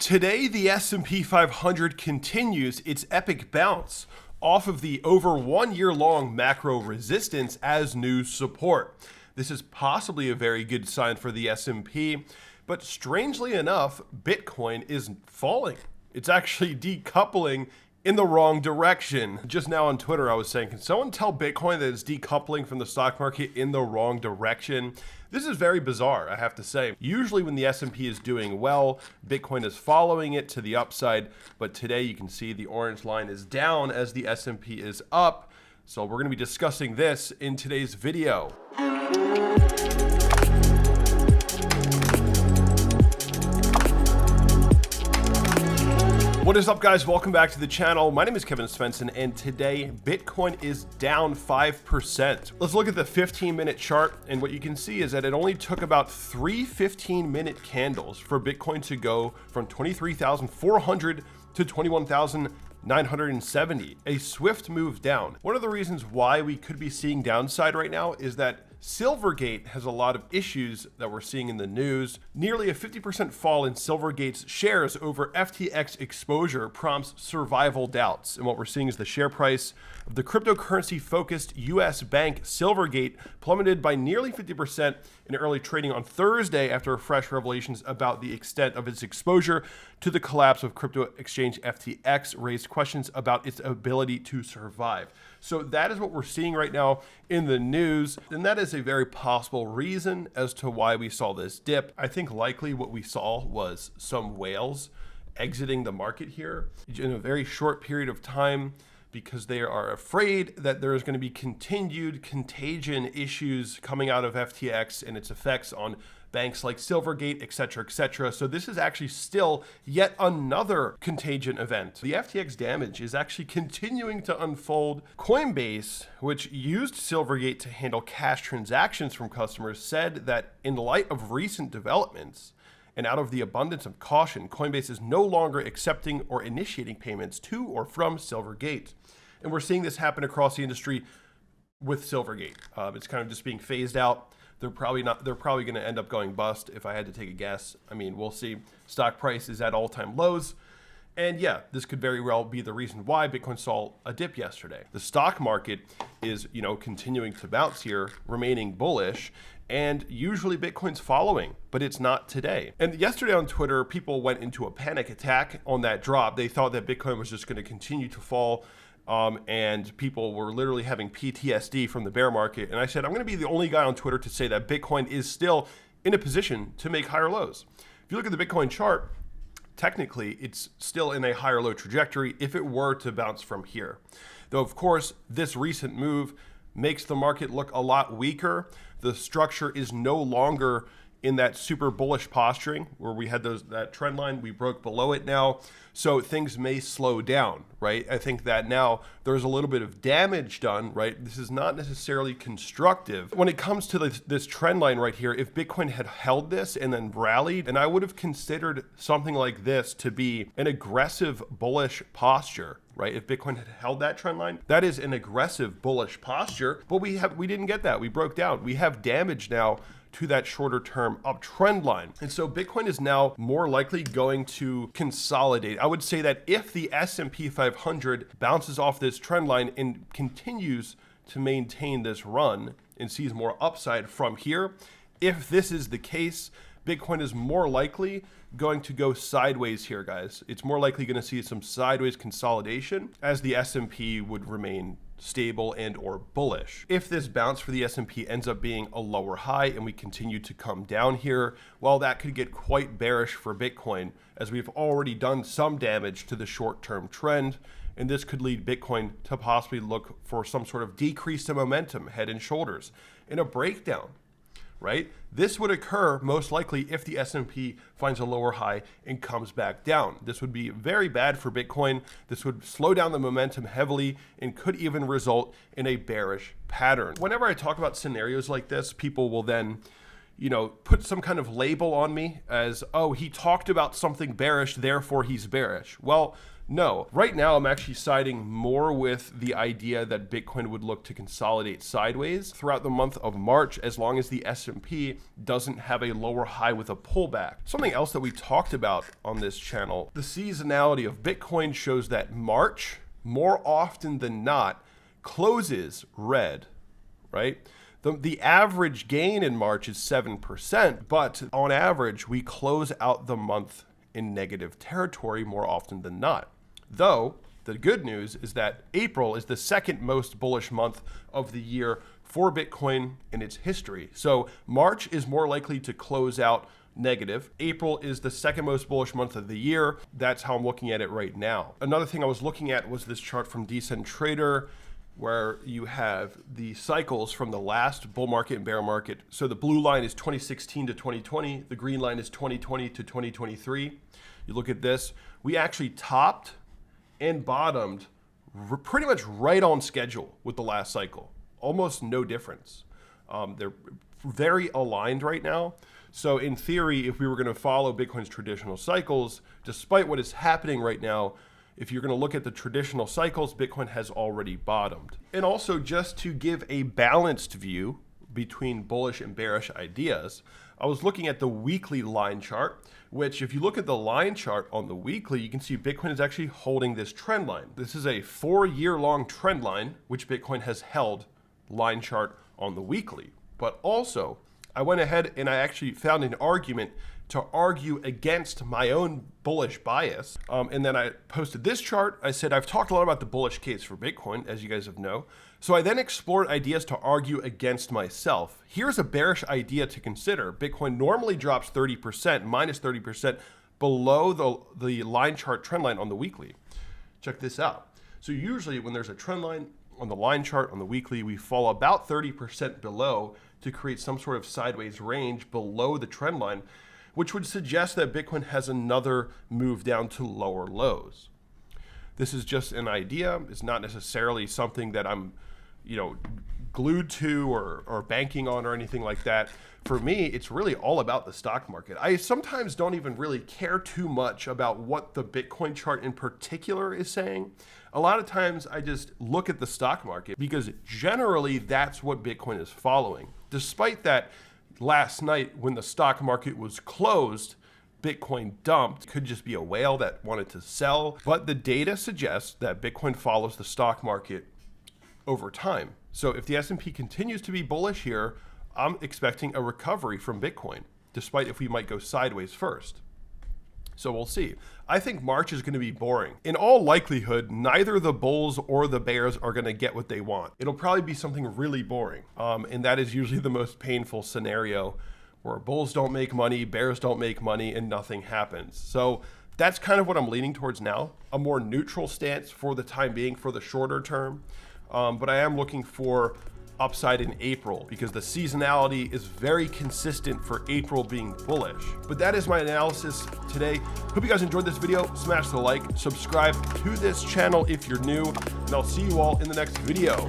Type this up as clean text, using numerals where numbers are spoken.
Today, the S&P 500 continues its epic bounce off of the over 1 year long macro resistance as new support. This is possibly a very good sign for the S&P, but strangely enough, Bitcoin is falling. It's actually decoupling in the wrong direction. Just now on Twitter, I was saying, can someone tell Bitcoin that it's decoupling from the stock market in the wrong direction? This is very bizarre, I have to say. Usually when the S&P is doing well, Bitcoin is following it to the upside, but today you can see the orange line is down as the S&P is up. So we're going to be discussing this in today's video. What is up, guys? Welcome back to the channel. My name is Kevin Svenson, and today Bitcoin is down 5%. Let's look at the 15-minute chart, and what you can see is that it only took about 3 15-minute candles for Bitcoin to go from 23,400 to 21,970, a swift move down. One of the reasons why we could be seeing downside right now is that Silvergate has a lot of issues that we're seeing in the news. Nearly a 50% fall in Silvergate's shares over FTX exposure prompts survival doubts. And what we're seeing is the share price of the cryptocurrency-focused US bank Silvergate plummeted by nearly 50% in early trading on Thursday after fresh revelations about the extent of its exposure to the collapse of crypto exchange FTX raised questions about its ability to survive. So that is what we're seeing right now in the news, and that is a very possible reason as to why we saw this dip. I think likely what we saw was some whales exiting the market here in a very short period of time because they are afraid that there is going to be continued contagion issues coming out of FTX and its effects on banks like Silvergate, etc., etc. So this is actually still yet another contagion event. The FTX damage is actually continuing to unfold. Coinbase, which used Silvergate to handle cash transactions from customers, said that in light of recent developments and out of the abundance of caution, Coinbase is no longer accepting or initiating payments to or from Silvergate. And we're seeing this happen across the industry with Silvergate. It's kind of just being phased out. They're probably going to end up going bust if I had to take a guess. I mean, we'll see. Stock price is at all-time lows. And yeah, this could very well be the reason why Bitcoin saw a dip yesterday. The stock market is, continuing to bounce here, remaining bullish, and usually Bitcoin's following, but it's not today. And yesterday on Twitter, people went into a panic attack on that drop. They thought that Bitcoin was just going to continue to fall. And people were literally having PTSD from the bear market. And I said, I'm going to be the only guy on Twitter to say that Bitcoin is still in a position to make higher lows. If you look at the Bitcoin chart, technically it's still in a higher low trajectory if it were to bounce from here. Though, of course, this recent move makes the market look a lot weaker. The structure is no longer in that super bullish posturing where we had that trend line. We broke below it now, so things may slow down, right? I think that now there's a little bit of damage done, right? This is not necessarily constructive. When it comes to this trend line right here, if Bitcoin had held this and then rallied, and I would have considered something like this to be an aggressive bullish posture, right? If Bitcoin had held that trend line, that is an aggressive bullish posture, but we didn't get that. We broke down. We have damage now to that shorter term uptrend line. And so Bitcoin is now more likely going to consolidate. I would say that if the S&P 500 bounces off this trend line and continues to maintain this run and sees more upside from here, if this is the case, Bitcoin is more likely going to go sideways here, guys. It's more likely going to see some sideways consolidation as the S&P would remain stable and or bullish. If this bounce for the S&P ends up being a lower high and we continue to come down here, well, that could get quite bearish for Bitcoin as we've already done some damage to the short-term trend. And this could lead Bitcoin to possibly look for some sort of decrease in momentum, head and shoulders, in a breakdown, right? This would occur most likely if the S&P finds a lower high and comes back down. This would be very bad for Bitcoin. This would slow down the momentum heavily and could even result in a bearish pattern. Whenever I talk about scenarios like this, people will then put some kind of label on me as, oh, he talked about something bearish, therefore he's bearish. Well, no. Right now, I'm actually siding more with the idea that Bitcoin would look to consolidate sideways throughout the month of March, as long as the S&P doesn't have a lower high with a pullback. Something else that we talked about on this channel, the seasonality of Bitcoin shows that March, more often than not, closes red, right? The average gain in March is 7%, but on average, we close out the month in negative territory more often than not. Though, the good news is that April is the second most bullish month of the year for Bitcoin in its history. So March is more likely to close out negative. April is the second most bullish month of the year. That's how I'm looking at it right now. Another thing I was looking at was this chart from Decent Trader, where you have the cycles from the last bull market and bear market. So the blue line is 2016 to 2020. The green line is 2020 to 2023. You look at this, we actually topped and bottomed pretty much right on schedule with the last cycle. Almost no difference. They're very aligned right now. So in theory, if we were going to follow Bitcoin's traditional cycles, despite what is happening right now, if you're going to look at the traditional cycles, Bitcoin has already bottomed. And also, just to give a balanced view between bullish and bearish ideas, I was looking at the weekly line chart, which if you look at the line chart on the weekly, you can see Bitcoin is actually holding this trend line. This is a 4-year-long trend line, which Bitcoin has held line chart on the weekly. But also, I went ahead and I actually found an argument to argue against my own bullish bias. And then I posted this chart. I said, I've talked a lot about the bullish case for Bitcoin, as you guys have know. So I then explored ideas to argue against myself. Here's a bearish idea to consider. Bitcoin normally drops 30%, minus 30% below the line chart trend line on the weekly. Check this out. So usually when there's a trend line on the line chart on the weekly, we fall about 30% below to create some sort of sideways range below the trend line, which would suggest that Bitcoin has another move down to lower lows. This is just an idea. It's not necessarily something that I'm, glued to or banking on or anything like that. For me, it's really all about the stock market. I sometimes don't even really care too much about what the Bitcoin chart in particular is saying. A lot of times I just look at the stock market because generally that's what Bitcoin is following. Despite that, last night when the stock market was closed, Bitcoin dumped. It could just be a whale that wanted to sell. But the data suggests that Bitcoin follows the stock market over time. So if the S&P continues to be bullish here, I'm expecting a recovery from Bitcoin, despite if we might go sideways first. So we'll see. I think March is going to be boring. In all likelihood, neither the bulls or the bears are going to get what they want. It'll probably be something really boring. And that is usually the most painful scenario, where bulls don't make money, bears don't make money, and nothing happens. So that's kind of what I'm leaning towards now, a more neutral stance for the time being, for the shorter term. But I am looking for upside in April because the seasonality is very consistent for April being bullish. But that is my analysis today. Hope you guys enjoyed this video. Smash the like, subscribe to this channel if you're new, and I'll see you all in the next video.